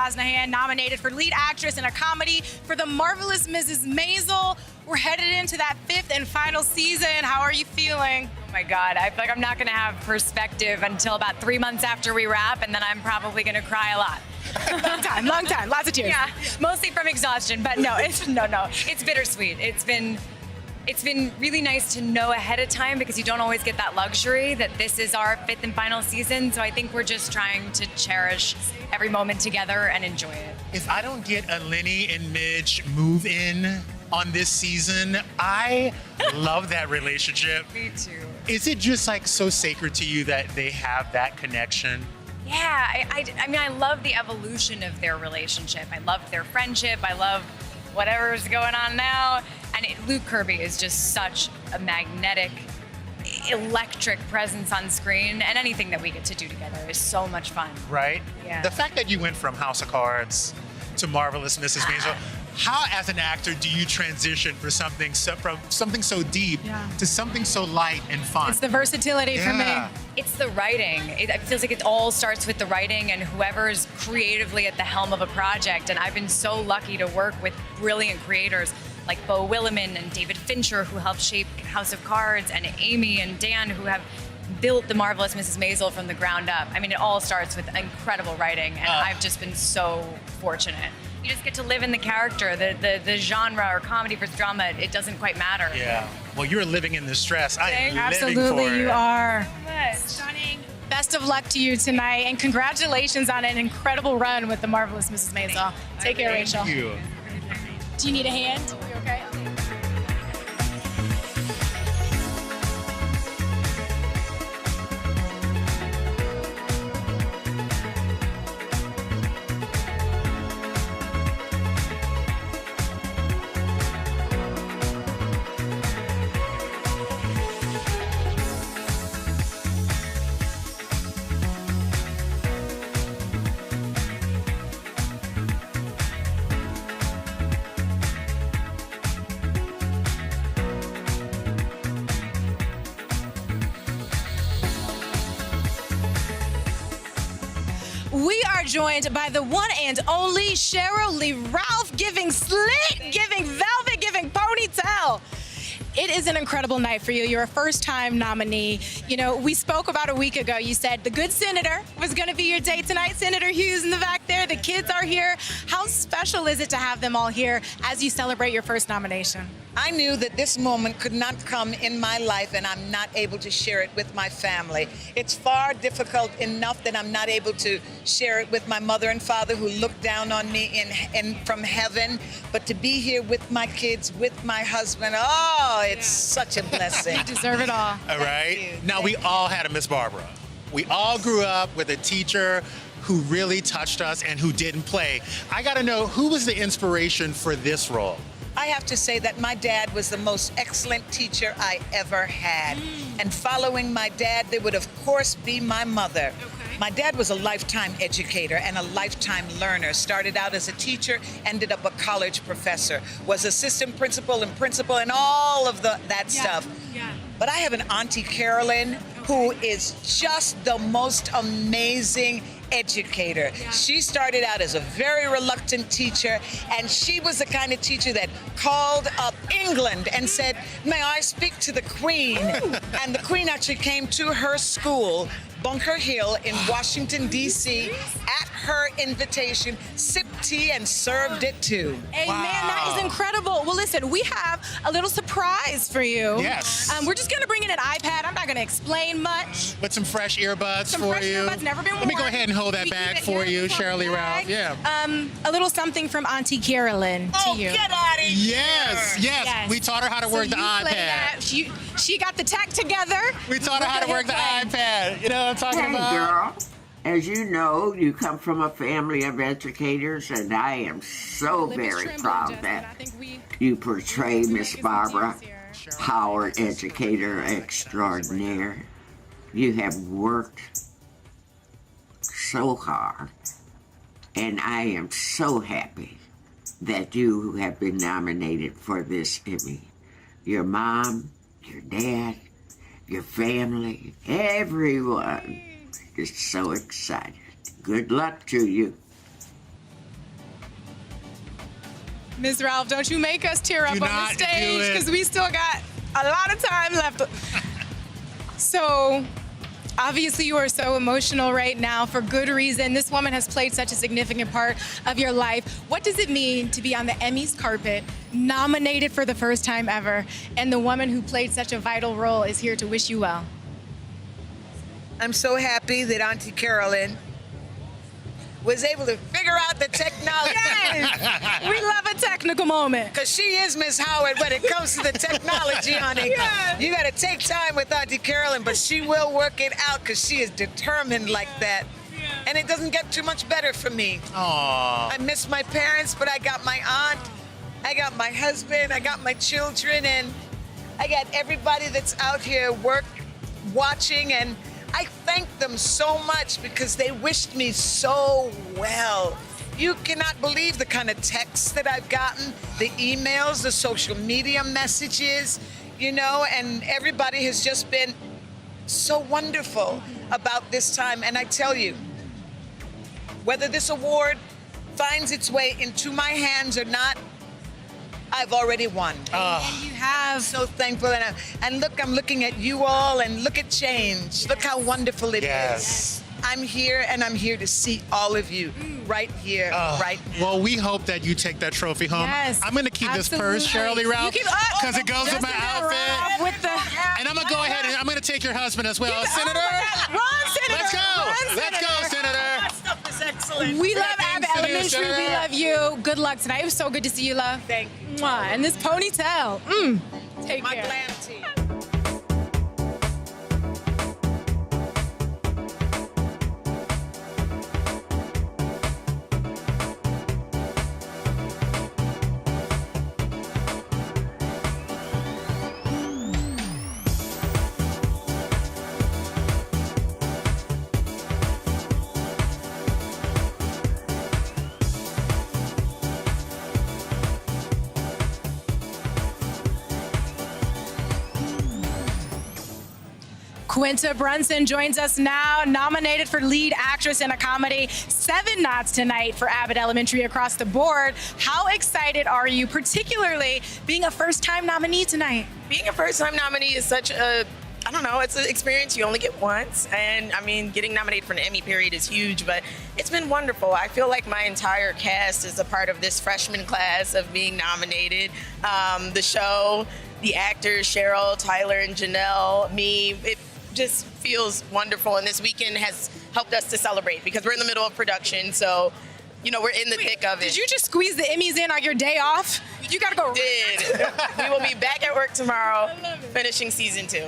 Brosnahan, nominated for lead actress in a comedy for The Marvelous Mrs. Maisel. We're headed into that 5th and final season. How are you feeling? Oh my God, I feel like I'm not gonna have perspective until about 3 months after we wrap, and then I'm probably gonna cry a lot. long time, lots of tears. Yeah, mostly from exhaustion, but no, it's bittersweet. It's been really nice to know ahead of time because you don't always get that luxury that this is our 5th and final season. So I think we're just trying to cherish every moment together and enjoy it. If I don't get a Lenny and Midge move in on this season, I love that relationship. Me too. Is it just like so sacred to you that they have that connection? Yeah, I mean, I love the evolution of their relationship. I love their friendship. I love whatever's going on now. And Luke Kirby is just such a magnetic, electric presence on screen, and anything that we get to do together is so much fun. Right? Yeah. The fact that you went from House of Cards to Marvelous Mrs. Maisel, how as an actor do you transition from something so deep to something so light and fun? It's the versatility for me. It's the writing. It feels like it all starts with the writing and whoever's creatively at the helm of a project. And I've been so lucky to work with brilliant creators like Beau Willimon and David Fincher, who helped shape House of Cards, and Amy and Dan, who have built The Marvelous Mrs. Maisel from the ground up. I mean, it all starts with incredible writing, and I've just been so fortunate. You just get to live in the character. The genre or comedy versus drama, it doesn't quite matter. Yeah. Well, you're living in the stress. I am living Absolutely, for you it. are. Stunning. Best of luck to you tonight, and congratulations on an incredible run with The Marvelous Mrs. Maisel. Take care, Rachel. Thank you. Do you need a hand? You okay? We are joined by the one and only Sheryl Lee Ralph, giving slick, giving velvet, giving ponytail. It is an incredible night for you. You're a first-time nominee. You know, we spoke about a week ago. You said the good senator was going to be your date tonight. Senator Hughes in the back there. The kids are here. How special is it to have them all here as you celebrate your first nomination? I knew that this moment could not come in my life and I'm not able to share it with my family. It's far difficult enough that I'm not able to share it with my mother and father who look down on me from heaven. But to be here with my kids, with my husband, it's such a blessing. You deserve it all. All right. you. Now, we all had a Miss Barbara. We all grew up with a teacher who really touched us and who didn't play. I got to know, who was the inspiration for this role? I have to say that my dad was the most excellent teacher I ever had. And following my dad, there would of course be my mother. My dad was a lifetime educator and a lifetime learner. Started out as a teacher, ended up a college professor, was assistant principal and all of that stuff. But I have an Auntie Carolyn who is just the most amazing educator. She started out as a very reluctant teacher, and she was the kind of teacher that called up England and said, "May I speak to the Queen?" And the Queen actually came to her school, Bunker Hill in Washington, D.C., at her invitation, sipped tea and served it too. Hey, man, that is incredible. Well, listen, we have a little surprise for you. Yes. We're just going to bring in an iPad. I'm not going to explain much. With some fresh earbuds Some for fresh you. earbuds, never been Let me go worn. ahead and hold that We keep bag it for here you, in the Sheryl Lee Ralph. bag. Yeah. A little something from Auntie Carolyn to you. Get out of here! Yes. We taught her how to work the you play iPad. that. She got the tech together. We taught her how to work the iPad. You know what I'm talking Hey, about? girl. As you know, you come from a family of educators, and I am so very proud that you portray Miss Barbara, Howard educator extraordinaire. You have worked so hard, and I am so happy that you have been nominated for this Emmy. Your mom, your dad, your family, everyone is so excited. Good luck to you. Ms. Ralph, don't you make us tear up Do on the not do stage it. because we still got a lot of time left. So, obviously you are so emotional right now for good reason. This woman has played such a significant part of your life. What does it mean to be on the Emmys carpet, nominated for the first time ever, and the woman who played such a vital role is here to wish you well? I'm so happy that Auntie Carolyn was able to figure out the technology. Yes! We love a technical moment. Because she is Miss Howard when it comes to the technology, honey. Yes. You got to take time with Auntie Carolyn, but she will work it out because she is determined like that. And it doesn't get too much better for me. Aww. I miss my parents, but I got my aunt, I got my husband, I got my children, and I got everybody that's out here watching, and I thank them so much because they wished me so well. You cannot believe the kind of texts that I've gotten, the emails, the social media messages, and everybody has just been so wonderful about this time. And I tell you, whether this award finds its way into my hands or not, I've already won. And you have. So thankful. And look, I'm looking at you all, and look at change. Look how wonderful it is. Yes. I'm here, and I'm here to see all of you right here, right now. Well, we hope that you take that trophy home. Yes, I'm going to keep this purse, absolutely. Sheryl Lee Ralph, You keep- because it goes with my outfit. With the And I'm going to go ahead and I'm going to take your husband as well. Senator, Run, Senator. let's go. Run, Let's go, Senator. That stuff is excellent. We love Thanks, Abbott Senator. Elementary. We love you. Good luck tonight. It was so good to see you, love. Thank you. Mwah. And this ponytail. Take My care. glam team. Quinta Brunson joins us now, nominated for lead actress in a comedy. 7 nods tonight for Abbott Elementary across the board. How excited are you, particularly being a first-time nominee tonight? Being a first-time nominee is such a, I don't know, it's an experience you only get once. And I mean, getting nominated for an Emmy period is huge, but it's been wonderful. I feel like my entire cast is a part of this freshman class of being nominated. The show, the actors, Cheryl, Tyler, and Janelle, me, it just feels wonderful. And this weekend has helped us to celebrate because we're in the middle of production. So, we're in the thick of it. Did you just squeeze the Emmys in on your day off? You gotta go. We will be back at work tomorrow, finishing season 2.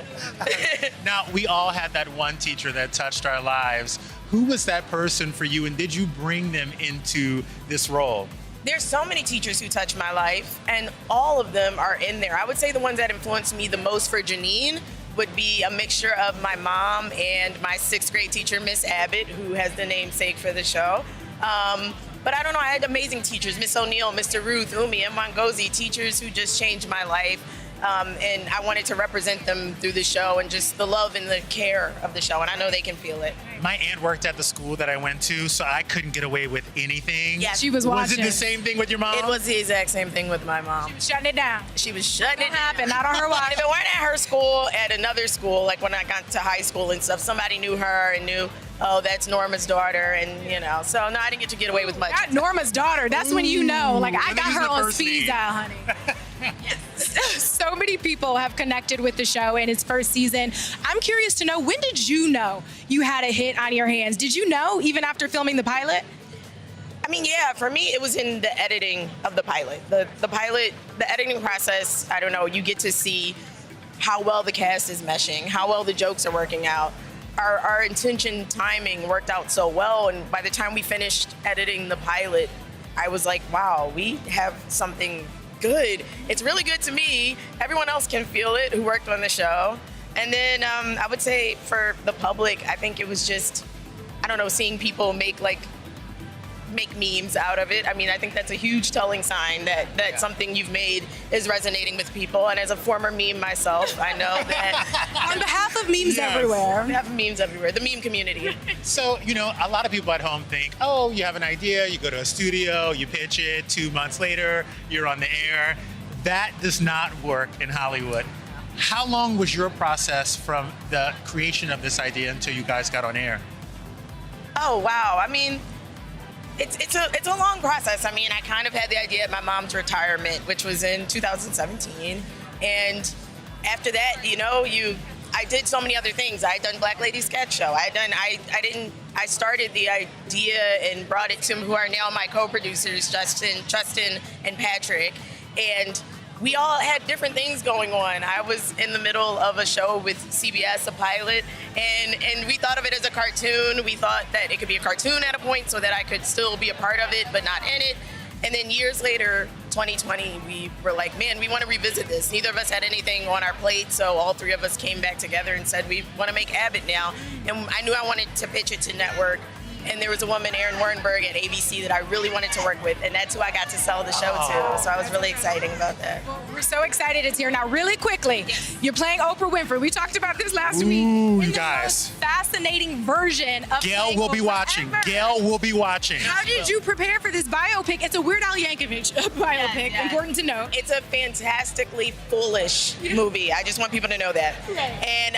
Now, we all had that one teacher that touched our lives. Who was that person for you, and did you bring them into this role? There's so many teachers who touched my life, and all of them are in there. I would say the ones that influenced me the most for Janine would be a mixture of my mom and my 6th grade teacher, Miss Abbott, who has the namesake for the show. But I don't know, I had amazing teachers, Miss O'Neill, Mr. Ruth, Umi, and Mongozi, teachers who just changed my life. And I wanted to represent them through the show and just the love and the care of the show. And I know they can feel it. My aunt worked at the school that I went to, so I couldn't get away with anything. Yeah. She was watching. Was it the same thing with your mom? It was the exact same thing with my mom. Shutting it down. She was shutting it down. Happened, not on her watch. And if it weren't at her school, at another school, like when I got to high school and stuff, somebody knew her and knew, oh, that's Norma's daughter, and so no, I didn't get to get away with much. Got Norma's daughter. That's when you know. Like, I And got then her use the on first speed name. dial, honey. So many people have connected with the show in its first season. I'm curious to know, when did you know you had a hit on your hands? Did you know even after filming the pilot? I mean, yeah, for me, it was in the editing of the pilot. The pilot, the editing process, I don't know, you get to see how well the cast is meshing, how well the jokes are working out. Our intention timing worked out so well, and by the time we finished editing the pilot, I was like, wow, we have something good. It's really good to me. Everyone else can feel it who worked on the show. And then I would say for the public, I think it was just, I don't know, seeing people make like make memes out of it. I mean, I think that's a huge telling sign that something you've made is resonating with people. And as a former meme myself, I know that On behalf of memes everywhere. we have memes everywhere, the meme community. So, you know, a lot of people at home think, oh, you have an idea, you go to a studio, you pitch it, 2 months later, you're on the air. That does not work in Hollywood. How long was your process from the creation of this idea until you guys got on air? Oh, wow. I mean, it's a long process. I mean, I kind of had the idea at my mom's retirement, which was in 2017. And after that, you know, I did so many other things. I had done Black Lady Sketch Show. I started the idea and brought it to who are now my co-producers, Justin and Patrick. And we all had different things going on. I was in the middle of a show with CBS, a pilot, and we thought of it as a cartoon. We thought that it could be a cartoon at a point so that I could still be a part of it, but not in it. And then years later, 2020, we were like, man, we want to revisit this. Neither of us had anything on our plate, so all three of us came back together and said, we want to make Abbott now. And I knew I wanted to pitch it to network. And there was a woman, Erin Warrenberg at ABC, that I really wanted to work with, and that's who I got to sell the show to. So I was really excited about that. Well, we're so excited it's here. Now, really quickly, you're playing Oprah Winfrey. We talked about this last week. Ooh, In you the guys. most fascinating version of Gail playing will be Oprah watching. ever. Gail will be watching. How did you prepare for this biopic? It's a Weird Al Yankovic biopic, Yeah. important to know. It's a fantastically foolish movie. I just want people to know that. And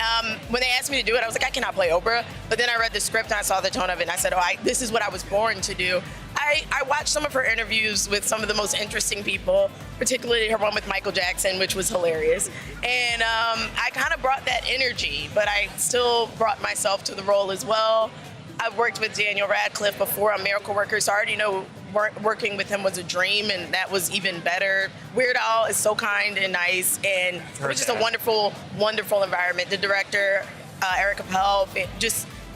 when they asked me to do it, I was like, I cannot play Oprah. But then I read the script and I saw the tone of it, and I said, this is what I was born to do. I watched some of her interviews with some of the most interesting people, particularly her one with Michael Jackson, which was hilarious. And I kind of brought that energy, but I still brought myself to the role as well. I've worked with Daniel Radcliffe before on Miracle Workers, so I already know working with him was a dream, and that was even better. Weird Al is so kind and nice, and it was just a wonderful, wonderful environment. The director, Eric Appel,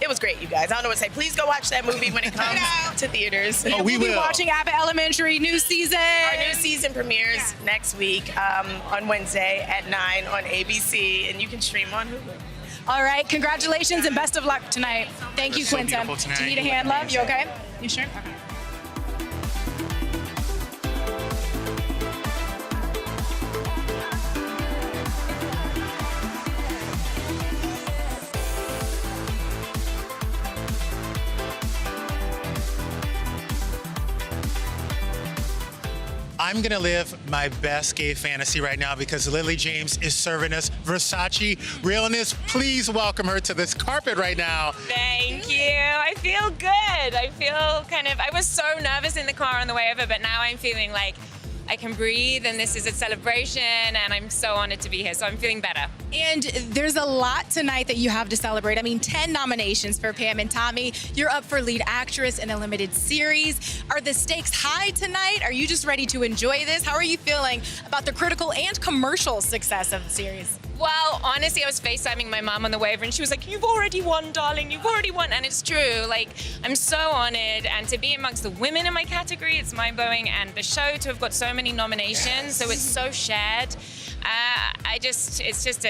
it was great, you guys. I don't know what to say. Please go watch that movie when it comes to theaters. Oh, we We'll be will. watching Abbott Elementary new season. Our new season premieres next week on Wednesday at 9 on ABC, and you can stream on Hulu. All right, congratulations and best of luck tonight. Thank you, so Quinta. beautiful tonight. Do you need a hand, love? You okay? You sure? Okay. I'm gonna live my best gay fantasy right now because Lily James is serving us Versace realness. Please welcome her to this carpet right now. Thank you. I feel good. I was so nervous in the car on the way over, but now I'm feeling like I can breathe and this is a celebration and I'm so honored to be here. So I'm feeling better. And there's a lot tonight that you have to celebrate. I mean, 10 nominations for Pam and Tommy. You're up for lead actress in a limited series. Are the stakes high tonight? Are you just ready to enjoy this? How are you feeling about the critical and commercial success of the series? Well, honestly, I was FaceTiming my mom on the way over and she was like, you've already won, darling, you've already won. And it's true, like, I'm so honored. And to be amongst the women in my category, it's mind-blowing. And the show to have got so many nominations, so it's so shared.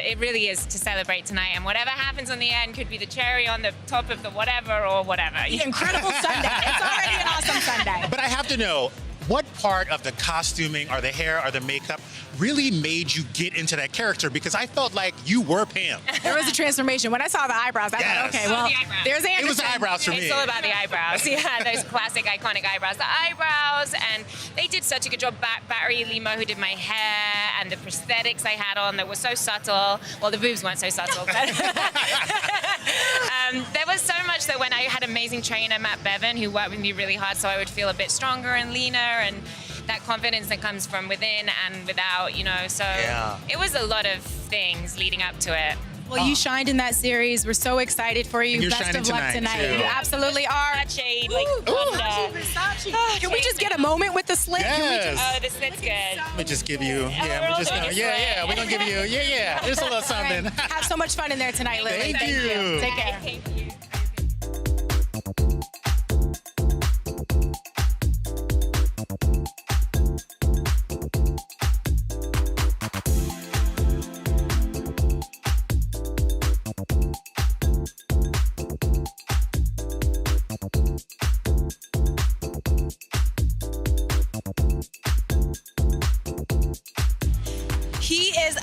It really is to celebrate tonight. And whatever happens on the end could be the cherry on the top of the whatever or whatever. Incredible Sunday. It's already an awesome Sunday. But I have to know, what part of the costuming or the hair or the makeup really made you get into that character? Because I felt like you were Pam. There was a transformation. When I saw the eyebrows, I thought, okay, well, the eyebrows. there's Anderson. It was the eyebrows for me. It's all about the eyebrows. Yeah, those classic, iconic eyebrows. The eyebrows, and they did such a good job. Barry Limo, who did my hair, and the prosthetics I had on that were so subtle. Well, the boobs weren't so subtle, but there was so much that when I had amazing trainer, Matt Bevan, who worked with me really hard so I would feel a bit stronger and leaner, and that confidence that comes from within and without, you know. So It was a lot of things leading up to it. Well, you shined in that series. We're so excited for you. And you're Best shining of luck tonight, tonight. too. You absolutely are. That shade, like thunder. Can we just get a moment with the slit? Yes. Oh, the slit's good. Let me just give you, we're all doing it right. we're gonna give you, just a little All something. right. Have so much fun in there tonight, Lily. Thank you. Take care. Thank you.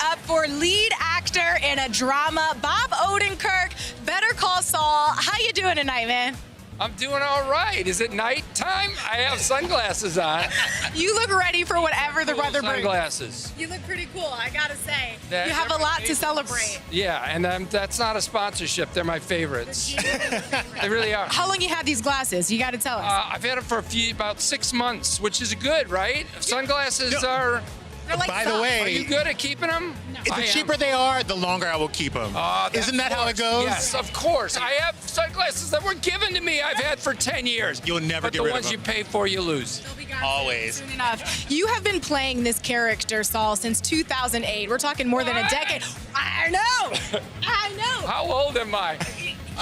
up for lead actor in a drama, Bob Odenkirk, Better Call Saul. How you doing tonight, man? I'm doing all right. Is it nighttime? I have sunglasses on. You look ready for whatever the weather brings. Sunglasses. You look pretty cool, I gotta say. That- You have a lot to celebrate. Yeah, and that's not a sponsorship. They're my favorites. They really are. How long you had these glasses? You gotta tell us. I've had them for about 6 months, which is good, right? Sunglasses are. They're like By the socks. way, Are you good at keeping them? the cheaper they are, the longer I will keep them. Isn't that how it goes? Yes, of course. I have sunglasses that were given to me. I've had for 10 years. You'll never but get the rid of ones them. you pay for, you lose. They'll be gone Always. soon enough. You have been playing this character, Saul, since 2008. We're talking more than a decade. I know. I know. How old am I?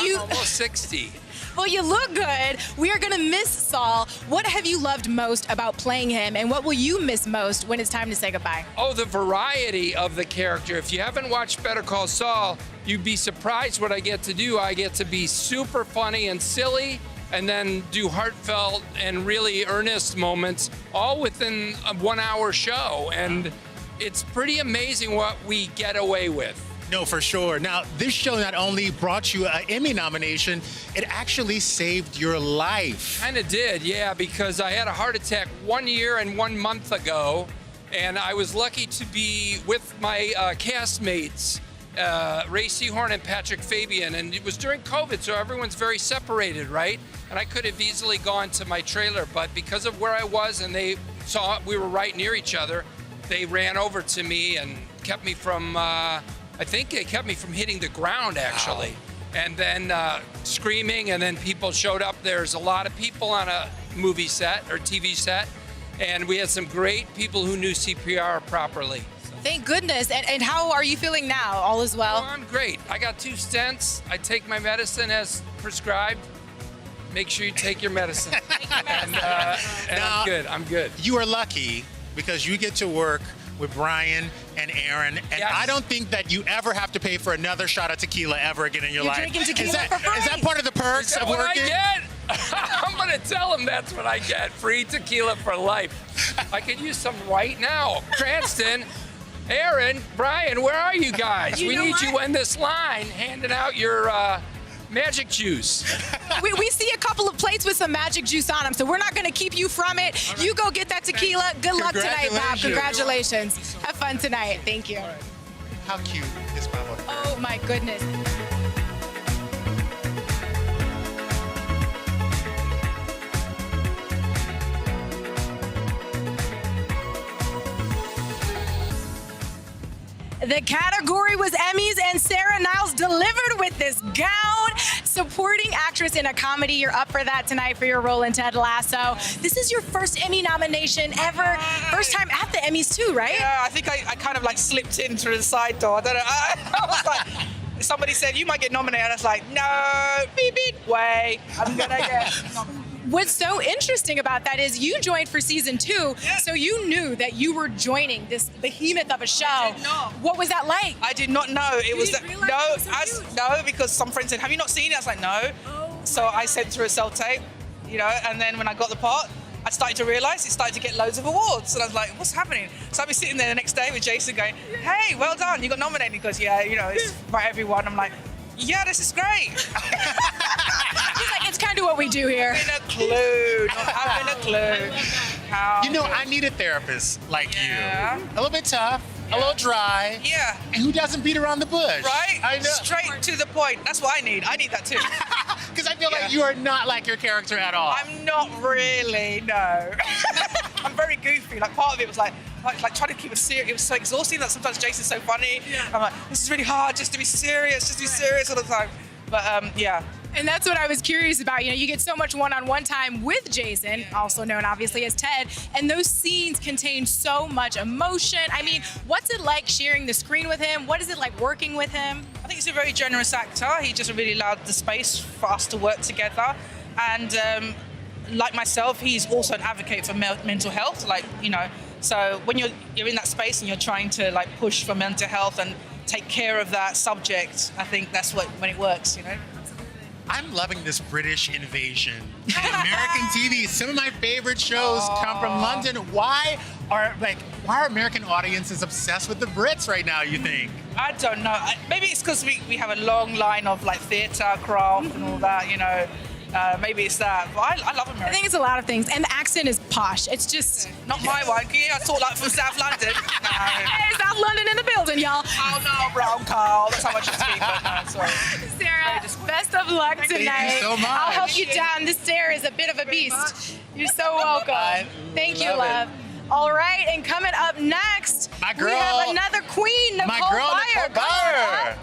You- I'm almost 60. Well, you look good. We are gonna miss Saul. What have you loved most about playing him, and what will you miss most when it's time to say goodbye? Oh, the variety of the character. If you haven't watched Better Call Saul, you'd be surprised what I get to do. I get to be super funny and silly, and then do heartfelt and really earnest moments, all within a 1 hour show. And it's pretty amazing what we get away with. No, for sure. Now, this show not only brought you an Emmy nomination, it actually saved your life. Kind of did, yeah, because I had a heart attack 1 year and 1 month ago, and I was lucky to be with my castmates, Ray Seahorn and Patrick Fabian, and it was during COVID, so everyone's very separated, right? And I could have easily gone to my trailer, but because of where I was and they saw we were right near each other, they ran over to me and kept me from, I think they kept me from hitting the ground, actually. Wow. And then screaming, and then people showed up. There's a lot of people on a movie set or TV set, and we had some great people who knew CPR properly. Thank goodness. And how are you feeling now? All is well? Oh, I'm great. I got 2 stents. I take my medicine as prescribed. Make sure you take your medicine. And Now, I'm good. I'm good. You are lucky because you get to work with Brian and Aaron, and Yes. I don't think that you ever have to pay for another shot of tequila ever again in your You're life. drinking tequila is that, for free. Is that part of the perks Is that of what working? I get? I'm gonna tell them that's what I get. Free tequila for life. I could use some right now. Cranston, Aaron, Brian, where are you guys? You We know need what? you in this line handing out your magic juice. We see a couple of plates with some magic juice on them, so we're not going to keep you from it. You go get that tequila. Good luck tonight, Bob. Congratulations. Have fun tonight. Thank you. How cute is Bob Odenkirk? Oh, my goodness. The category was Emmys, and Sarah Niles delivered with this gown. Supporting actress in a comedy. You're up for that tonight for your role in Ted Lasso. This is your first Emmy nomination ever. First time at the Emmys too, right? Yeah, I think I kind of like slipped in through the side door. I don't know. I was like, somebody said, you might get nominated. I was like, no, beep, beep, way. I'm going to get nominated. What's so interesting about that is you joined for season 2, so you knew that you were joining this behemoth of a show. I did not. What was that like? I did not know. It was didn't realize it was so huge? no, because some friends said, have you not seen it? I was like, no. So I sent through a self-tape, you know, and then when I got the part, I started to realize it started to get loads of awards. And I was like, what's happening? So I'd be sitting there the next day with Jason going, hey, well done, you got nominated. He goes, yeah, you know, it's by everyone. I'm like, yeah, this is great. He's like, it's kind of what we do here. Not having a clue. How You know, I need a therapist like Yeah. you. A little bit tough, a little dry, Yeah, and who doesn't beat around the bush. right? I know. Straight to the point. That's what I need. I need that too. Because I feel Yeah. like you are not like your character at all. I'm not really, no. I'm very goofy. Like part of it was like trying to keep it serious. It was so exhausting that sometimes Jason's so funny. Yeah. I'm like, this is really hard just to be serious, all the time. But yeah. And that's what I was curious about. You know, you get so much one-on-one time with Jason, also known obviously as Ted, and those scenes contain so much emotion. I mean, what's it like sharing the screen with him? What is it like working with him? I think he's a very generous actor. He just really allowed the space for us to work together. And like myself, he's also an advocate for mental health. Like, you know, so when you're in that space and you're trying to like push for mental health and take care of that subject, I think that's when it works, you know. I'm loving this British invasion in American TV. Some of my favorite shows come from London. Why why are American audiences obsessed with the Brits right now, you think? I don't know. Maybe it's because we have a long line of like theatre craft and all that, you know. Maybe it's that. But I love America. I think it's a lot of things. And the accent is posh. It's just... Not my one. Yeah, I talk like from South London. No. Hey, South London in the building, y'all. Oh, no, brown Carl. That's how much you speak, but no, sorry. Sarah, best of luck tonight. Thank you so much. I'll help you down. This stair is a bit of a beast. You're so welcome. Thank you, love. All right, and coming up next, My girl. we have another queen, Nicole My girl, Byer. Nicole Byer.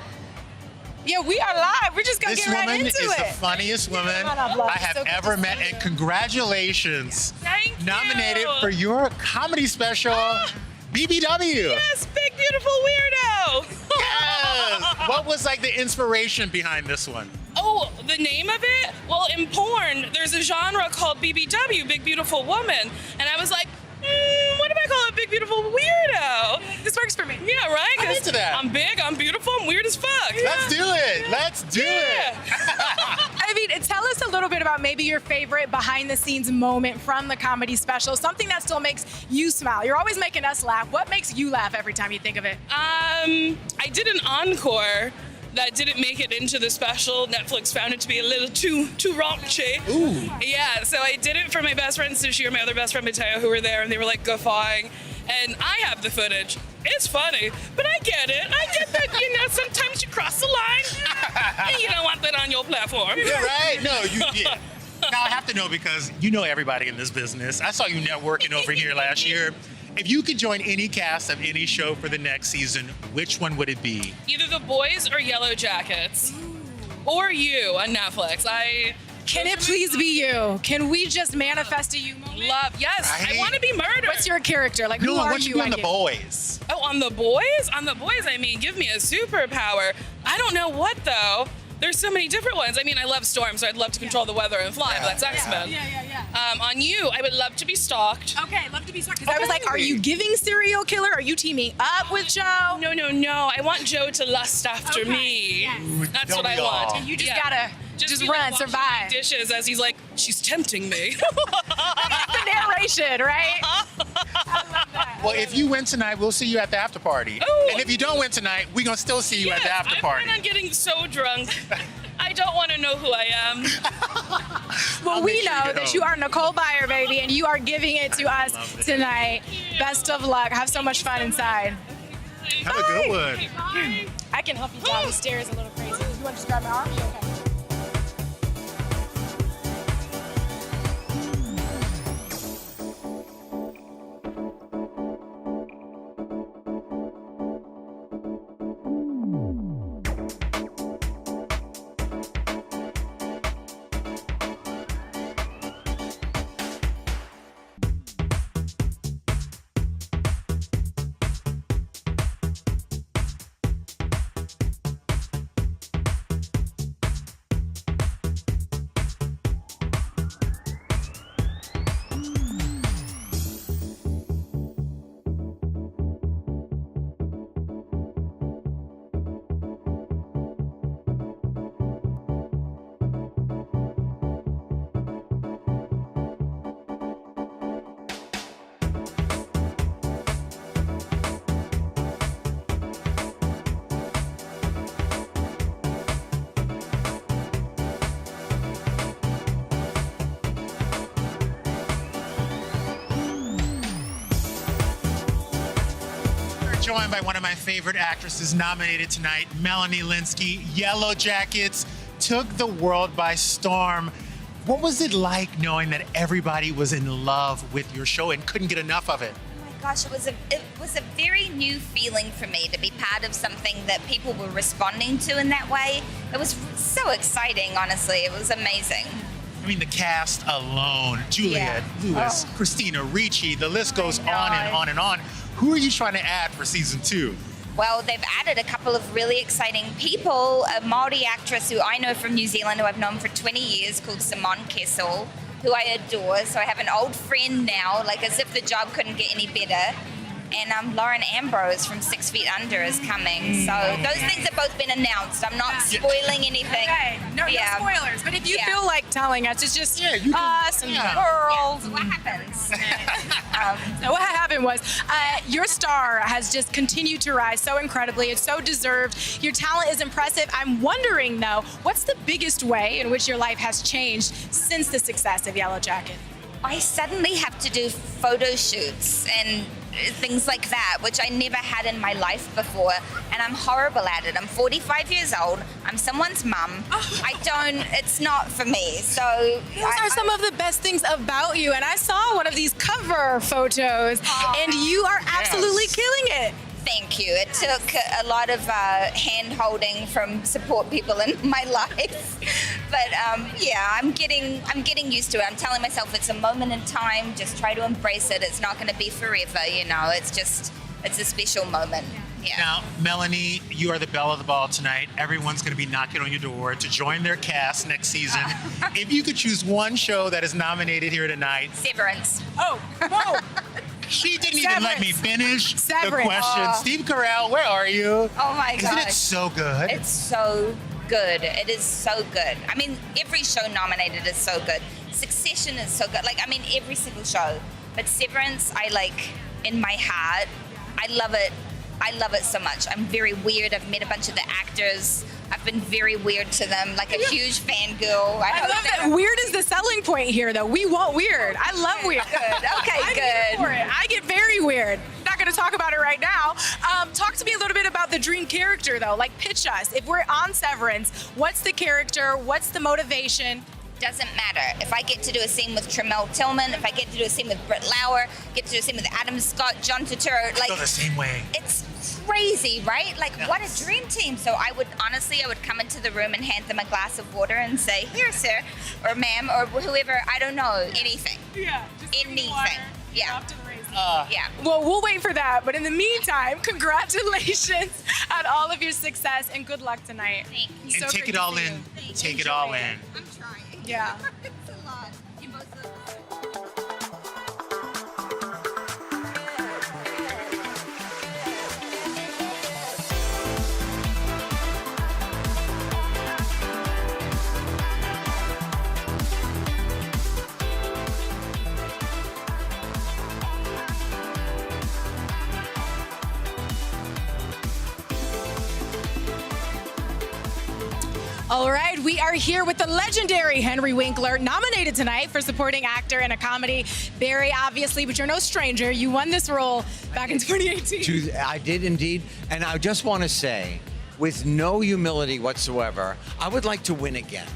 Yeah, we are live. We're just going to This get right woman into is it. the funniest woman Come on up, love. I It's have so good ever to met, see and you. congratulations. Thank you. Nominated for your comedy special, BBW. Yes, big beautiful weirdo. Yes. What was like the inspiration behind this one? Oh, the name of it? Well, in porn, there's a genre called BBW, Big Beautiful Woman, and I was like, what if I call it Big Beautiful Weirdo? This works for me. Yeah, right? I'm 'Cause into that. I'm big, I'm beautiful, I'm weird as fuck. Let's do it. Let's do it. I mean, tell us a little bit about maybe your favorite behind-the-scenes moment from the comedy special, something that still makes you smile. You're always making us laugh. What makes you laugh every time you think of it? I did an encore that didn't make it into the special. Netflix found it to be a little too raunchy. Ooh. Yeah, so I did it for my best friend Sushi or my other best friend Mateo, who were there, and they were like guffawing. And I have the footage. It's funny, but I get it. I get that, you know, sometimes you cross the line and you don't want that on your platform. Yeah, right? No, yeah. Now I have to know because you know everybody in this business. I saw you networking over here last year. If you could join any cast of any show for the next season, which one would it be? Either The Boys or Yellow Jackets. Or you on Netflix. Can it please be you? Can we just manifest a you moment? Yes, Right? I want to be murdered. What's your character? Like, No, who I are want you to you? be on The Boys. Oh, on The Boys? On The Boys, I mean, give me a superpower. I don't know what, though. There's so many different ones. I mean, I love Storm, so I'd love to control the weather and fly, but that's X-Men. Yeah. On you, I would love to be stalked. Okay, love to be stuck. Because I was like, are you giving serial killer? Are you teaming up with Joe? No. I want Joe to lust after me. Yes. That's Don't what I we all? want. You just gotta just be, like, run, washing survive. dishes as he's like, she's tempting me. That's the narration, right? I love that. Well, if you win tonight, we'll see you at the after party. Ooh. And if you don't win tonight, we're going to still see you at the after I party. plan on getting so drunk. I don't want to know who I am. Well, I'll we make sure know you get that home. you are Nicole Byer, baby, and you are giving it to us love it. tonight. Best of luck. Have so much fun inside. Have a good one. I can help you down the stairs a little crazy. You want to just grab my arm? Okay. Joined by one of my favorite actresses nominated tonight, Melanie Lynskey. Yellow Jackets took the world by storm. What was it like knowing that everybody was in love with your show and couldn't get enough of it? Oh my gosh, it was a very new feeling for me to be part of something that people were responding to in that way. It was so exciting, honestly. It was amazing. I mean, the cast alone, Juliet, Lewis, Christina Ricci, the list goes on and on and on. Who are you trying to add for season 2? Well, they've added a couple of really exciting people. A Māori actress who I know from New Zealand, who I've known for 20 years, called Simone Kessel, who I adore. So I have an old friend now, like as if the job couldn't get any better. and Lauren Ambrose from 6 Feet Under is coming. So those things have both been announced. I'm not spoiling anything. Okay, no spoilers. But if you feel like telling us, it's just us and girls. So what happens? So what happened was your star has just continued to rise so incredibly. It's so deserved. Your talent is impressive. I'm wondering, though, what's the biggest way in which your life has changed since the success of Yellow Jacket? I suddenly have to do photo shoots and things like that, which I never had in my life before, and I'm horrible at it. I'm 45 years old. I'm someone's mum. It's not for me. So those are some of the best things about you, and I saw one of these cover photos, and you are absolutely killing it. Thank you. It took a lot of hand-holding from support people in my life, but I'm getting used to it. I'm telling myself it's a moment in time. Just try to embrace it. It's not going to be forever, you know. It's a special moment. Yeah. Now, Melanie, you are the belle of the ball tonight. Everyone's going to be knocking on your door to join their cast next season. If you could choose one show that is nominated here tonight. Severance. Oh, whoa. She didn't even let me finish the Severance. question. Steve Carell, where are you? Oh my God. Isn't it so good? It's so good. It is so good. I mean, every show nominated is so good. Succession is so good. Like, I mean, every single show. But Severance, I like in my heart. I love it. I love it so much. I'm very weird. I've met a bunch of the actors. I've been very weird to them, like a huge fangirl. I love that. Weird is the selling point here, though. We want weird. I love weird. Good. Okay, I'm here for it. I get very weird. Not going to talk about it right now. Talk to me a little bit about the dream character, though. Like, pitch us. If we're on Severance, what's the character? What's the motivation? Doesn't matter. If I get to do a scene with Tremel Tillman, if I get to do a scene with Britt Lauer, get to do a scene with Adam Scott, John Turturro, like, go the same way. It's crazy, right? Like, what a dream team. So I would come into the room and hand them a glass of water and say, here, sir, or ma'am, or whoever, I don't know, anything. Yeah. Anything. Yeah. Yeah. Well, we'll wait for that. But in the meantime, congratulations on all of your success and good luck tonight. Thank you. And take it all in. Take it all in. I'm trying. Yeah. It's a lot. You both All right, we are here with the legendary Henry Winkler, nominated tonight for supporting actor in a comedy. Barry, obviously, but you're no stranger. You won this role back in 2018. I did indeed. And I just want to say, with no humility whatsoever, I would like to win again.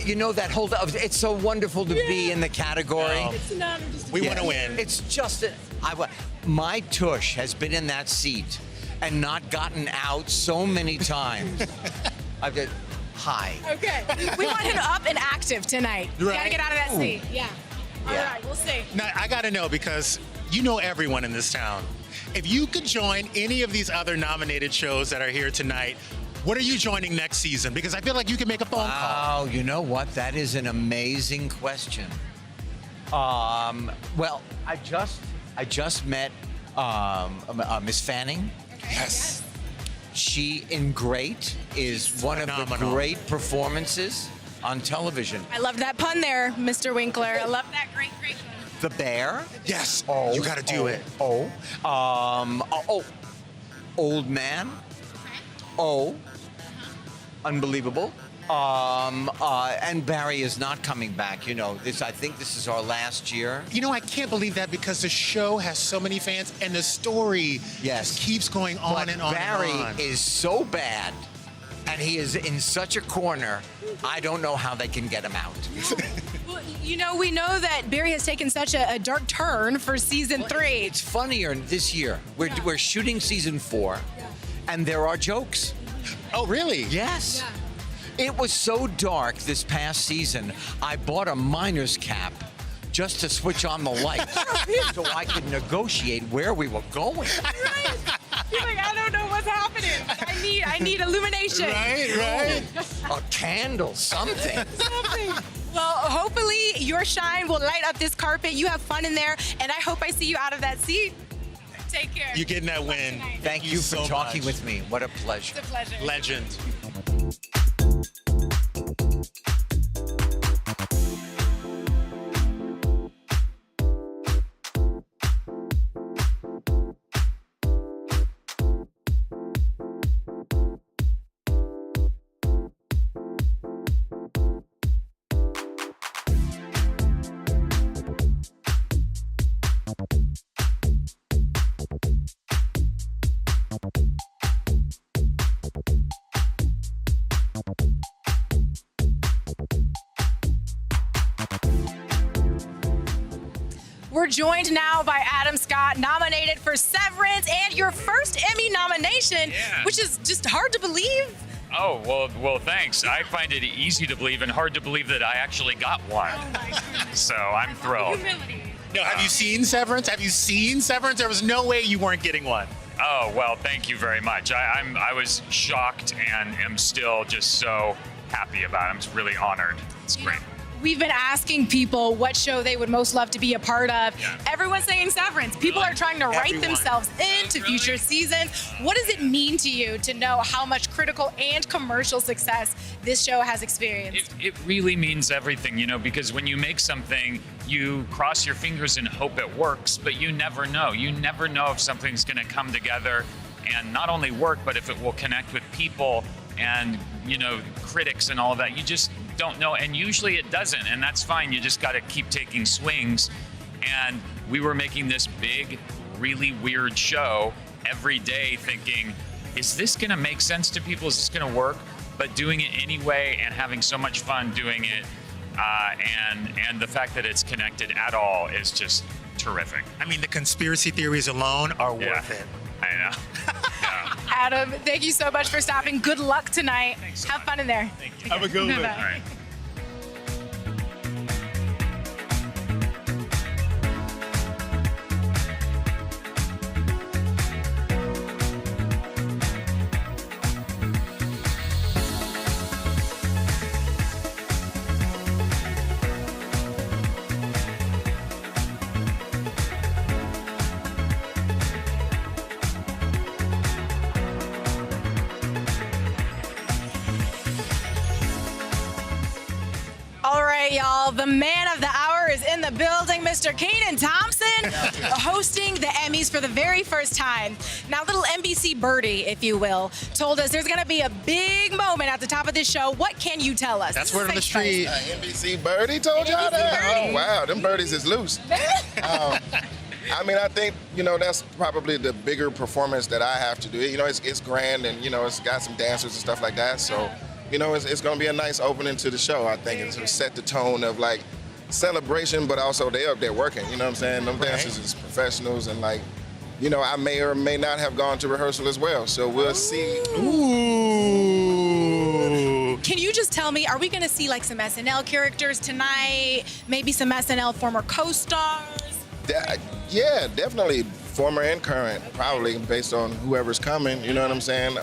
You know, that whole, it's so wonderful to be in the category. It's an honor just to We want to win. It's just, my tush has been in that seat and not gotten out so many times. I've got, hi. Okay. We want him up and active tonight. You gotta get out of that seat. Yeah. All right, we'll see. Now, I got to know, because you know everyone in this town. If you could join any of these other nominated shows that are here tonight, what are you joining next season? Because I feel like you can make a phone call. Oh, you know what? That is an amazing question. Well, I just met Miss Fanning. Yes. She in Great is one of the great performances on television. I loved that pun there, Mr. Winkler. I love that great pun. The Bear. Yes. Oh, You got to do it. Old Man. Unbelievable. And Barry is not coming back. You know, I think this is our last year. You know, I can't believe that, because the show has so many fans and the story just keeps going on But and on Barry and on. is so bad, and he is in such a corner, I don't know how they can get him out. Well, you know, we know that Barry has taken such a dark turn for season 3. It's funnier this year. We're shooting season 4, and there are jokes. Oh, really? Yes. It was so dark this past season, I bought a miner's cap just to switch on the lights so I could negotiate where we were going. Right? You're like, I don't know what's happening. I need illumination. Right. A candle, something. Well, hopefully your shine will light up this carpet. You have fun in there, and I hope I see you out of that seat. Take care. You're getting that win. Thank you for so talking much. with me. What a pleasure. It's a pleasure. Legend. We're joined now by Adam Scott, nominated for Severance and your first Emmy nomination, which is just hard to believe. Oh, well, thanks. I find it easy to believe and hard to believe that I actually got one. Oh my goodness. So I'm thrilled. Humility. No, have you seen Severance? Have you seen Severance? There was no way you weren't getting one. Oh, well, thank you very much. I was shocked and am still just so happy about it. I'm really honored. It's great. We've been asking people what show they would most love to be a part of. Yeah. Everyone's saying Severance. People are trying to write themselves into future seasons. What does it mean to you to know how much critical and commercial success this show has experienced? It really means everything, because when you make something, you cross your fingers and hope it works, but you never know. You never know if something's going to come together and not only work, but if it will connect with people and, critics and all of that. You just don't know, and usually it doesn't, and that's fine. You just got to keep taking swings. And we were making this big, really weird show every day thinking, is this going to make sense to people? Is this going to work? But doing it anyway and having so much fun doing it, and the fact that it's connected at all is just terrific. I mean, the conspiracy theories alone are worth it. I know. Adam, thank you so much for stopping. Good luck tonight. Have fun in there. Thank you. Have a good one. Bye-bye. All right. All right, y'all. The man of the hour is in the building, Mr. Kenan Thompson, hosting the Emmys for the very first time. Now, little NBC birdie, if you will, told us there's going to be a big moment at the top of this show. What can you tell us? That's word on the street. NBC Birdie told y'all that? Birdie. Oh, wow. Them birdies is loose. I think, that's probably the bigger performance that I have to do. It's grand and, it's got some dancers and stuff like that. So, it's going to be a nice opening to the show, I think. It's going to set the tone of, celebration, but also they up there working. You know what I'm saying? Them dancers is professionals and, I may or may not have gone to rehearsal as well. So we'll see. Ooh. Can you just tell me, are we going to see, some SNL characters tonight? Maybe some SNL former co-stars? Yeah, definitely former and current, probably based on whoever's coming. You know what I'm saying?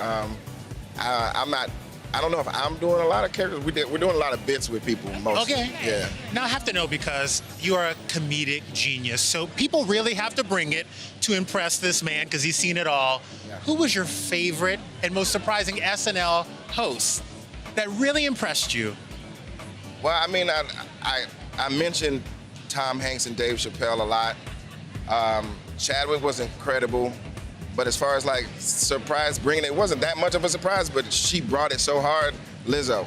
I don't know if I'm doing a lot of characters. We're doing a lot of bits with people mostly. Okay. Yeah. Now I have to know, because you are a comedic genius, so people really have to bring it to impress this man because he's seen it all. Yeah. Who was your favorite and most surprising SNL host that really impressed you? Well, I mean, I mentioned Tom Hanks and Dave Chappelle a lot. Chadwick was incredible. But as far as surprise bringing it wasn't that much of a surprise, but she brought it so hard. Lizzo.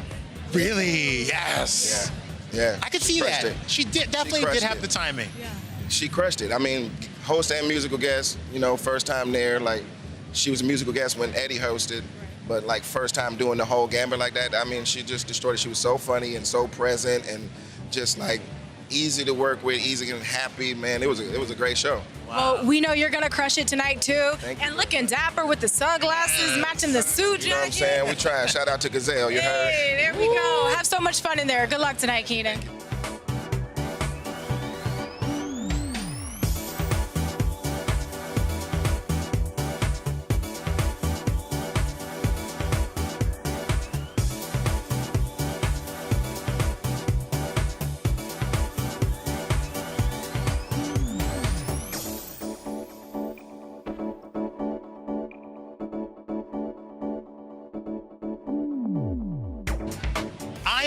Really? Yes. Yeah. I could see crushed that. it. She definitely crushed did have it. the timing. Yeah. She crushed it. I mean, host and musical guest, first time there. She was a musical guest when Eddie hosted, but first time doing the whole gambit like that. I mean, she just destroyed it. She was so funny and so present and just easy to work with, easy and happy. Man, it was a great show. Wow. Well, we know you're going to crush it tonight, too. Thank you. And looking dapper with the sunglasses, matching the suit jacket. You know what I'm saying? We trying. Shout out to Gazelle, you heard? Hey, there we go. Have so much fun in there. Good luck tonight, Kenan.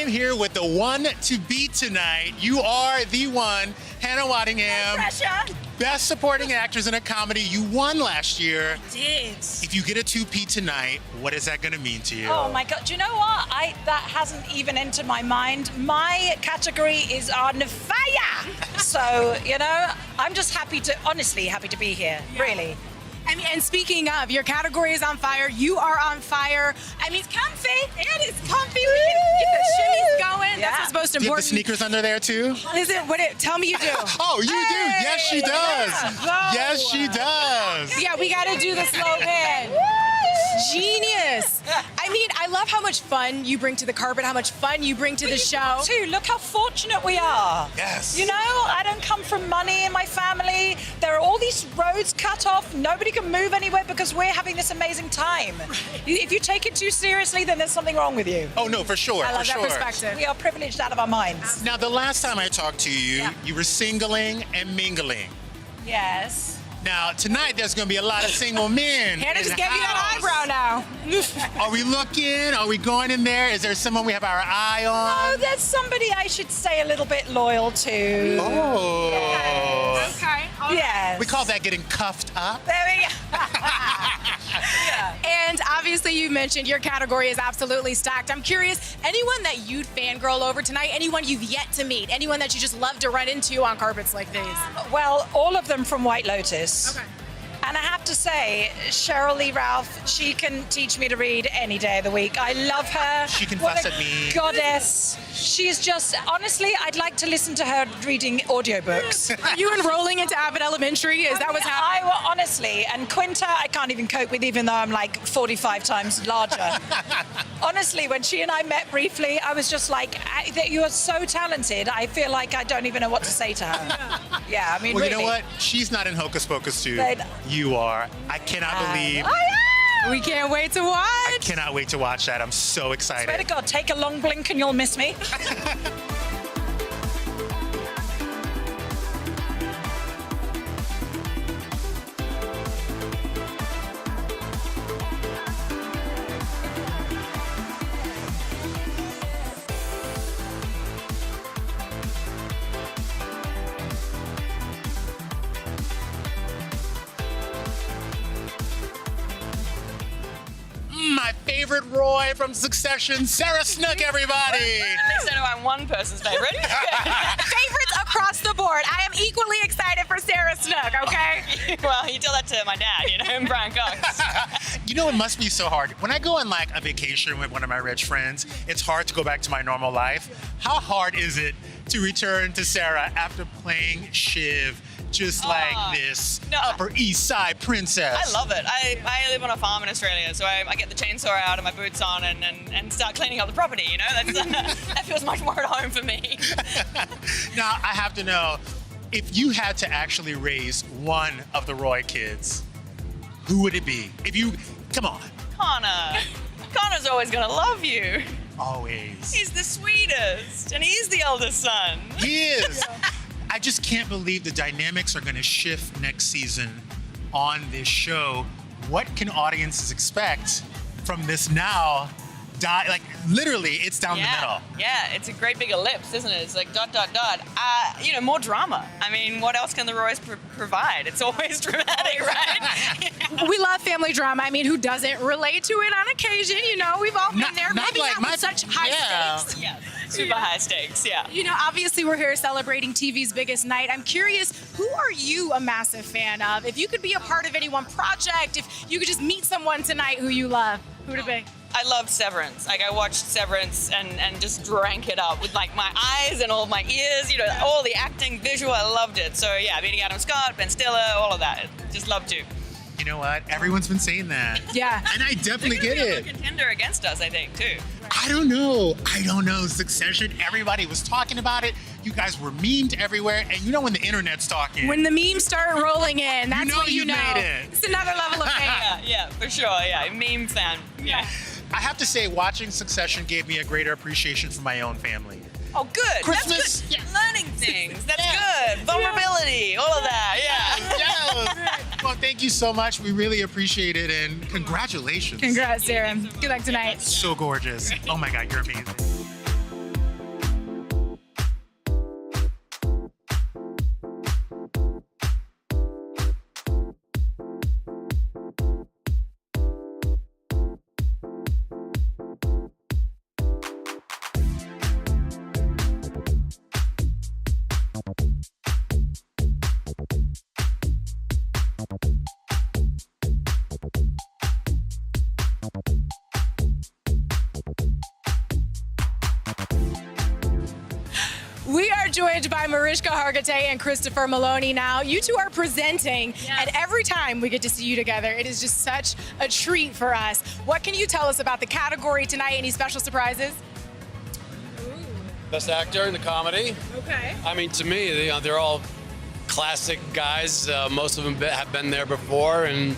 am here with the one to beat tonight. You are the one, Hannah Waddingham. Pressure. Best Supporting Actress in a Comedy. You won last year. I did. If you get a two-peat tonight, what is that going to mean to you? Oh my God! Do you know what? That hasn't even entered my mind. My category is on fire. So I'm just honestly happy to be here. Yeah. Really. I mean, and speaking of, your category is on fire. You are on fire. I mean, it's comfy. It is comfy. We can get the shimmies going. Yeah. That's what's most Do you have the important. sneakers under there too? Is it? Tell me you do. Oh, you do. Yes, she does. Yeah. Yes, she does. Yeah, we got to do the slogan. Genius. I mean, I love how much fun you bring to the carpet, how much fun you bring to the show. Too. Look how fortunate we are. Yes. I don't come from money in my family. There are all these roads cut off. Nobody can move anywhere because we're having this amazing time. If you take it too seriously, then there's something wrong with you. Oh, no, for sure. I love for that sure. perspective. We are privileged out of our minds. Now, the last time I talked to you, you were singling and mingling. Yes. Now, tonight, there's going to be a lot of single men. Hannah in just the gave you that house. eyebrow now. Are we looking? Are we going in there? Is there someone we have our eye on? Oh, there's somebody I should stay a little bit loyal to. Oh. Yes. Okay. Yes. We call that getting cuffed up. There we go. And obviously, you mentioned your category is absolutely stacked. I'm curious, anyone that you'd fangirl over tonight, anyone you've yet to meet, anyone that you just love to run into on carpets like these? Well, all of them from White Lotus. Okay. And I have to say, Sheryl Lee Ralph, she can teach me to read any day of the week. I love her. She can What fuss a at me. Goddess. She's just, honestly, I'd like to listen to her reading audiobooks. Are you enrolling into Abbott Elementary? Is that what's happening? Honestly, and Quinta, I can't even cope with, even though I'm like 45 times larger. Honestly, when she and I met briefly, I was just like, you are so talented. I feel like I don't even know what to say to her. Yeah, I mean, Well, really. you know what? She's not in Hocus Pocus 2. But- You are. I cannot believe. We can't wait to watch. I cannot wait to watch that. I'm so excited. Swear to God, take a long blink and you'll miss me. My favorite Roy from Succession, Sarah Snook, everybody. Instead of I'm one person's favorite. Favorites across the board. I am equally excited for Sarah Snook, okay? Well, you tell that to my dad, and Brian Cox. You know, it must be so hard. When I go on like a vacation with one of my rich friends, it's hard to go back to my normal life. How hard is it to return to Sarah after playing Shiv, just like this Upper East Side princess? I love it. I live on a farm in Australia, so I get the chainsaw out and my boots on and start cleaning up the property, That's, that feels much more at home for me. Now, I have to know, if you had to actually raise one of the Roy kids, who would it be? Come on. Connor's always gonna love you. Always. He's the sweetest, and he's the eldest son. He is. I just can't believe the dynamics are going to shift next season on this show. What can audiences expect from this now? Like, literally, it's down the middle. Yeah, it's a great big ellipse, isn't it? It's like ... more drama. I mean, what else can the Roys provide? It's always dramatic, right? We love family drama. I mean, who doesn't relate to it on occasion? We've all been there. not Maybe like not with such high stakes. Yeah, super high stakes, yeah. Obviously we're here celebrating TV's biggest night. I'm curious, who are you a massive fan of? If you could be a part of any one project, if you could just meet someone tonight who you love, who would it be? I loved Severance. Like, I watched Severance and just drank it up with like my eyes and all my ears, all the acting, visual, I loved it. So yeah, meeting Adam Scott, Ben Stiller, all of that. Just loved you. You know what? Everyone's been saying that. Yeah. And I definitely get They're it. a contender against us, I think, too. I don't know. Succession, everybody was talking about it. You guys were memed everywhere. And when the internet's talking. When the memes start rolling in, that's know what you made it. It's another level of fame. Yeah, for sure. Yeah, meme fan. Yeah. I have to say, watching Succession gave me a greater appreciation for my own family. Oh, good. Christmas. That's good. Learning things. That's good. Vulnerability. All of that. Yeah. Yes. Well, thank you so much. We really appreciate it, and congratulations. Congrats, Sarah. Good luck tonight. So gorgeous. Oh my God, you're amazing. joined by Mariska Hargitay and Christopher Meloni now. You two are presenting, and every time we get to see you together, it is just such a treat for us. What can you tell us about the category tonight? Any special surprises? Best actor in the comedy. Okay. I mean, to me, they're all classic guys. Most of them have been there before, and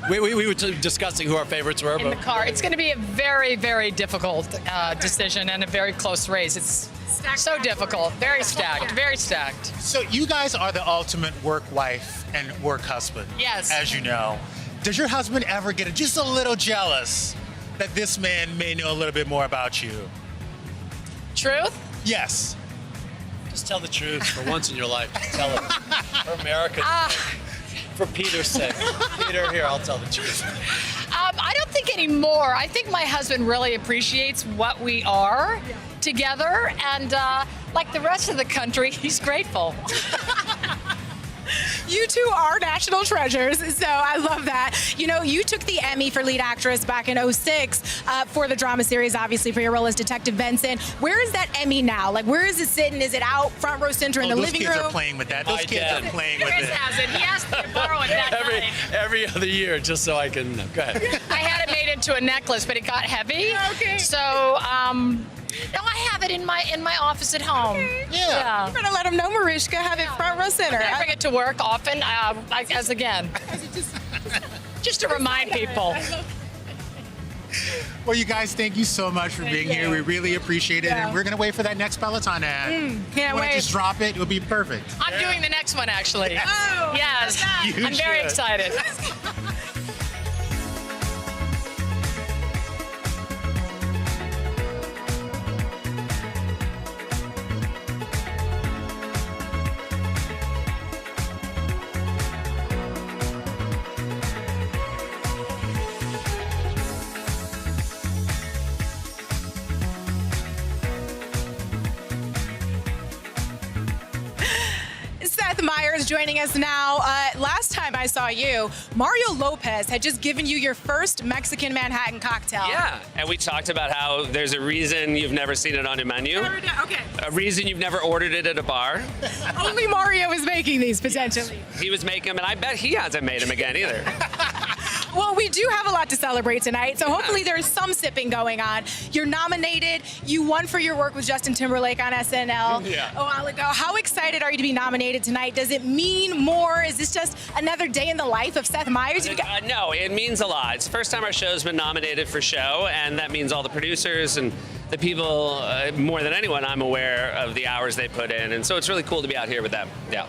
we were discussing who our favorites were. In the car, it's going to be a very, very difficult decision and a very close race. It's so difficult, very stacked, very stacked. So you guys are the ultimate work wife and work husband. Yes. As you know. Does your husband ever get just a little jealous that this man may know a little bit more about you? Truth? Yes. Just tell the truth for once in your life. Tell it. For America's sake. For Peter's sake. Peter, here, I'll tell the truth. I don't think anymore. I think my husband really appreciates what we are together, and like the rest of the country, he's grateful. You two are national treasures, so I love that. You know, you took the Emmy for lead actress back in 2006 for the drama series, obviously, for your role as Detective Benson. Where is that Emmy now? Like, where is it sitting? Is it out front row center in the living room? Those kids are playing with that. Those kids are playing with it. Chris has it. He asked me to borrow it that night. Every other year, just so I can. Go ahead. I had it made into a necklace, but it got heavy. Okay. So, no, I have it in my office at home. Okay. Yeah. You're gonna let them know Mariska have it front row center. I bring it to work often, just to remind people. Well, you guys, thank you so much for being here. We really appreciate it, and we're gonna wait for that next Peloton ad. Can't wait. wait. Just drop it. It'll be perfect. I'm doing the next one, actually. Oh, yes. You I'm very should. excited. Seth Meyers joining us now. Last time I saw you, Mario Lopez had just given you your first Mexican Manhattan cocktail. Yeah, and we talked about how there's a reason you've never seen it on your menu. Okay. A reason you've never ordered it at a bar. Only Mario is making these, potentially. He was making them, and I bet he hasn't made them again either. Well, we do have a lot to celebrate tonight, so hopefully there's some sipping going on. You're nominated. You won for your work with Justin Timberlake on SNL a while ago. How excited are you to be nominated tonight? Does it mean more? Is this just another day in the life of Seth Meyers? No, it means a lot. It's the first time our show's been nominated for show, and that means all the producers and the people, more than anyone, I'm aware of the hours they put in, and so it's really cool to be out here with them. Yeah.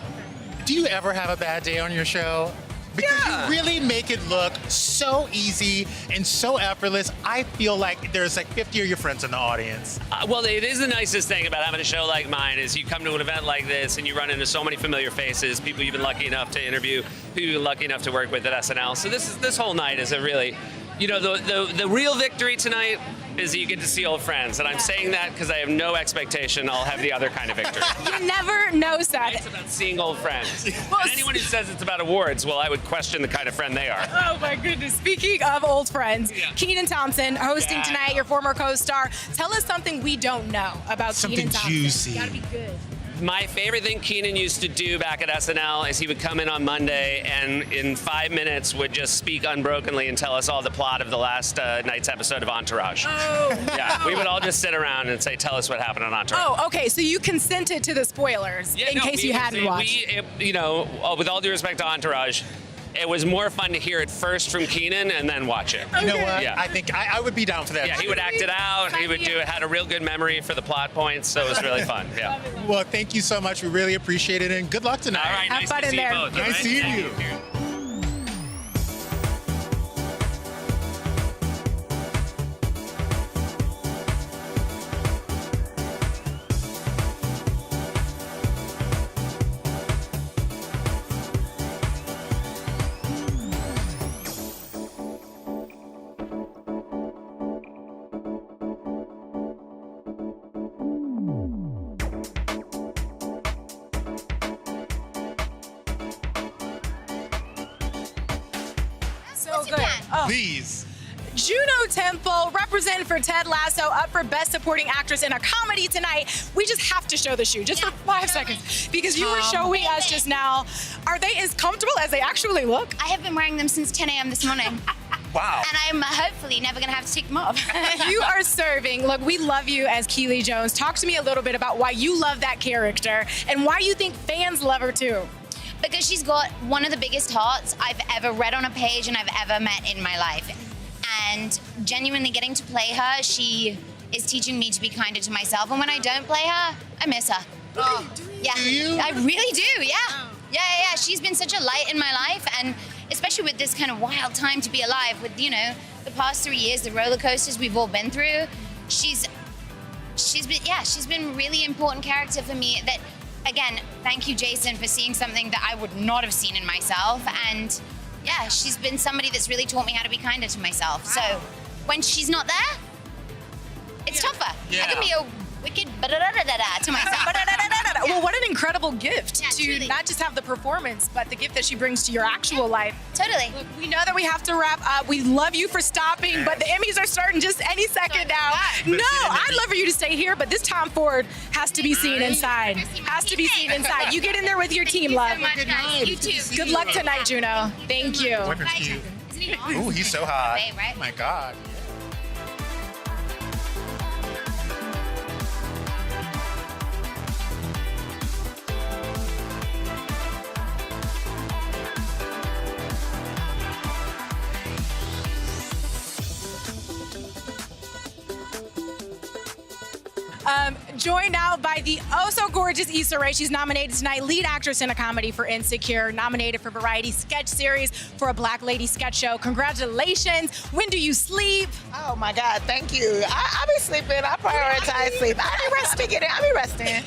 Do you ever have a bad day on your show? Because you really make it look so easy and so effortless. I feel like there's like 50 of your friends in the audience. Well, it is the nicest thing about having a show like mine is you come to an event like this and you run into so many familiar faces, people you've been lucky enough to interview, people you've been lucky enough to work with at SNL. So this whole night is a really, the real victory tonight is that you get to see old friends. And I'm saying that because I have no expectation I'll have the other kind of victory. You never know, Seth. It's about seeing old friends. And anyone who says it's about awards, well, I would question the kind of friend they are. Oh my goodness. Speaking of old friends, Kenan Thompson hosting tonight, your former co-star. Tell us something we don't know about Kenan Thompson. Something juicy. Gotta be good. My favorite thing Kenan used to do back at SNL is he would come in on Monday and in 5 minutes would just speak unbrokenly and tell us all the plot of the last night's episode of Entourage. Oh, yeah, we would all just sit around and say, tell us what happened on Entourage. Oh, okay. So you consented to the spoilers in case you hadn't watched. With all due respect to Entourage, it was more fun to hear it first from Kenan and then watch it. You know what? Yeah. I think I would be down for that. Yeah, he would act it out. He would do it. Had a real good memory for the plot points, so it was really fun. Yeah. Well, thank you so much. We really appreciate it, and good luck tonight. All right, nice to see you both. Nice seeing you. So good. Please. Juno Temple, representing for Ted Lasso, up for Best Supporting Actress in a Comedy tonight. We just have to show the shoe, just for 5 seconds, because you were showing us just now. Are they as comfortable as they actually look? I have been wearing them since 10 a.m. this morning. Wow. And I'm hopefully never going to have to take them off. You are serving. Look, we love you as Keely Jones. Talk to me a little bit about why you love that character and why you think fans love her too. Because she's got one of the biggest hearts I've ever read on a page and I've ever met in my life. And genuinely getting to play her, she is teaching me to be kinder to myself. And when I don't play her, I miss her. Yeah, do you? I really do, yeah. Yeah. She's been such a light in my life, and especially with this kind of wild time to be alive, with, you know, the past 3 years, the roller coasters we've all been through. She's been a really important character for me. That, again, thank you, Jason, for seeing something that I would not have seen in myself. And yeah, she's been somebody that's really taught me how to be kinder to myself. So when she's not there, it's tougher. Yeah. I can be a wicked to myself. Well, what an incredible gift to truly. not just have the performance, but the gift that she brings to your actual life. Totally. Look, we know that we have to wrap up. We love you for stopping, but the Emmys are starting just any second now. No, I'd love for you to stay here, but this Tom Ford has to be seen inside. Has to be seen inside. You get in there with your team, love. Good night. You too. Good luck tonight, Juno. Thank you. Boyfriend's cute. Ooh, he's so hot. Babe, right? Oh my God. Joined now by the oh-so-gorgeous Issa Rae. She's nominated tonight, lead actress in a comedy for Insecure, nominated for Variety Sketch Series for a Black Lady Sketch Show. Congratulations. When do you sleep? Oh my God, thank you. I be sleeping. I prioritize sleep. I be resting. I be resting.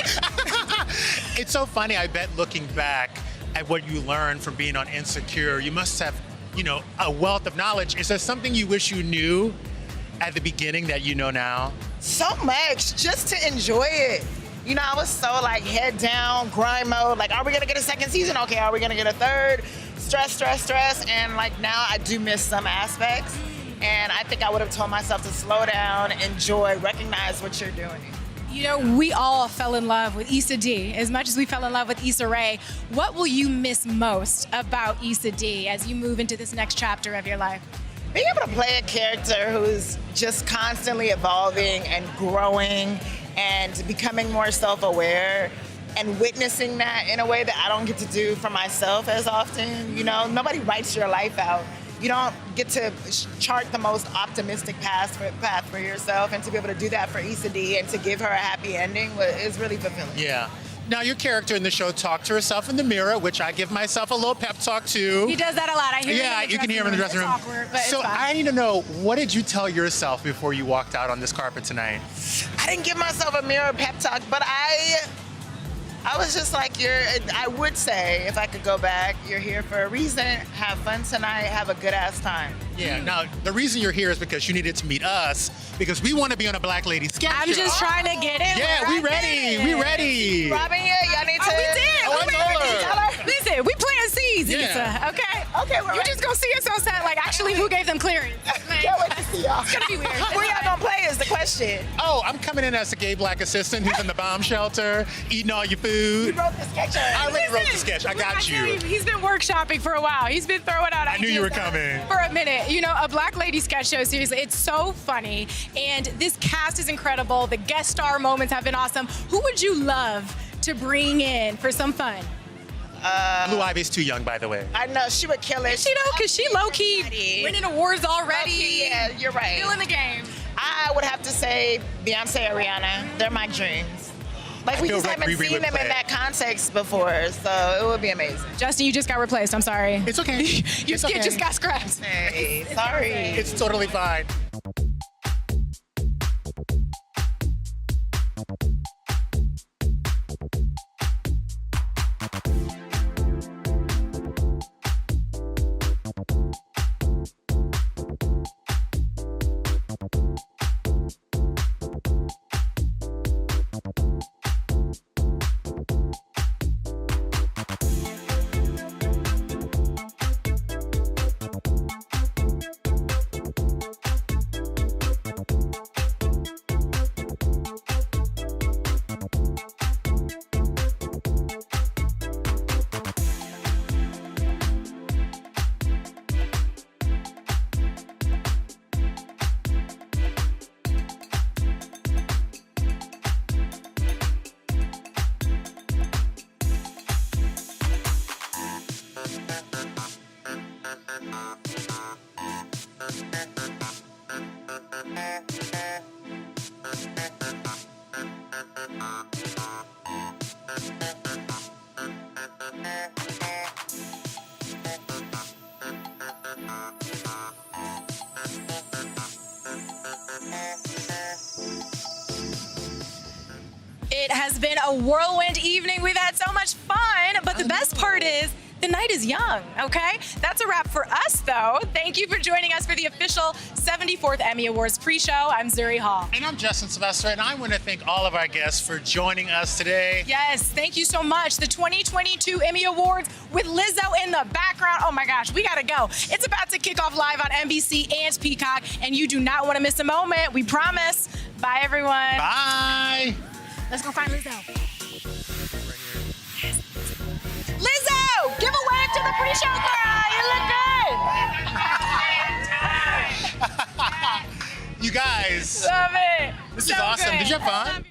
It's so funny. I bet looking back at what you learned from being on Insecure, you must have, you know, a wealth of knowledge. Is there something you wish you knew at the beginning that you know now? So much, just to enjoy it. You know, I was so like head down, grind mode. Like, are we gonna get a second season? Okay, are we gonna get a third? Stress. And like now I do miss some aspects. And I think I would have told myself to slow down, enjoy, recognize what you're doing. You know, we all fell in love with Issa D as much as we fell in love with Issa Rae. What will you miss most about Issa D as you move into this next chapter of your life? Being able to play a character who's just constantly evolving and growing and becoming more self-aware and witnessing that in a way that I don't get to do for myself as often. You know, nobody writes your life out. You don't get to chart the most optimistic path for yourself, and to be able to do that for Issa D and to give her a happy ending is really fulfilling. Yeah. Now, your character in the show talked to herself in the mirror, which I give myself a little pep talk too. He does that a lot. I hear him Yeah, in the you can hear him in the dressing room. It's awkward, but So it's fine. I need to know, what did you tell yourself before you walked out on this carpet tonight? I didn't give myself a mirror pep talk, but I was just like, I would say, if I could go back, you're here for a reason. Have fun tonight. Have a good ass time. Yeah, now, the reason you're here is because you needed to meet us, because we want to be on a Black Lady sketch I'm show. just trying to get in. Yeah, we ready. We ready. Robin, y'all need to. We did. Oh, We I told her. Listen, we playing C's, Yeah. Issa, okay? Okay, we're You just gonna see us on set, like, actually, who gave them clearance? Can't wait to see y'all. It's gonna be weird. Where y'all gonna play is the question. Oh, I'm coming in as a gay Black assistant who's in the bomb shelter, eating all your food. You wrote the sketch. I already wrote the sketch. I got tell you. He's been workshopping for a while. He's been throwing out I knew ideas you were coming. for a minute. You know, a Black Lady sketch show, seriously, it's so funny. And this cast is incredible. The guest star moments have been awesome. Who would you love to bring in for some fun? Blue Ivy's too young, by the way. I know, she would kill it. She know, because she low-key winning awards already. Low-key, yeah, you're right. Still in the game. I would have to say Beyonce, Ariana. They're my dreams. Like, we feel just like haven't Riri seen would them in play. that context before, so it would be amazing. Justin, you just got replaced. I'm sorry. It's okay. Your It's skit okay. just got scrapped. Hey, sorry. It's totally fine. It has been a whirlwind evening. We've had so much fun, but the best part is the night is young, okay? That's a wrap for us, though. Thank you for joining us for the official 74th Emmy Awards pre-show. I'm Zuri Hall. And I'm Justin Sylvester, and I want to thank all of our guests for joining us today. Yes, thank you so much. The 2022 Emmy Awards with Lizzo in the background. Oh my gosh, we gotta go. It's about to kick off live on NBC and Peacock, and you do not want to miss a moment. We promise. Bye, everyone. Bye. Let's go find Lizzo. Lizzo, give a wave to the pre-show crowd. You look good. You guys. Love it. This So is awesome. good. Did you have fun?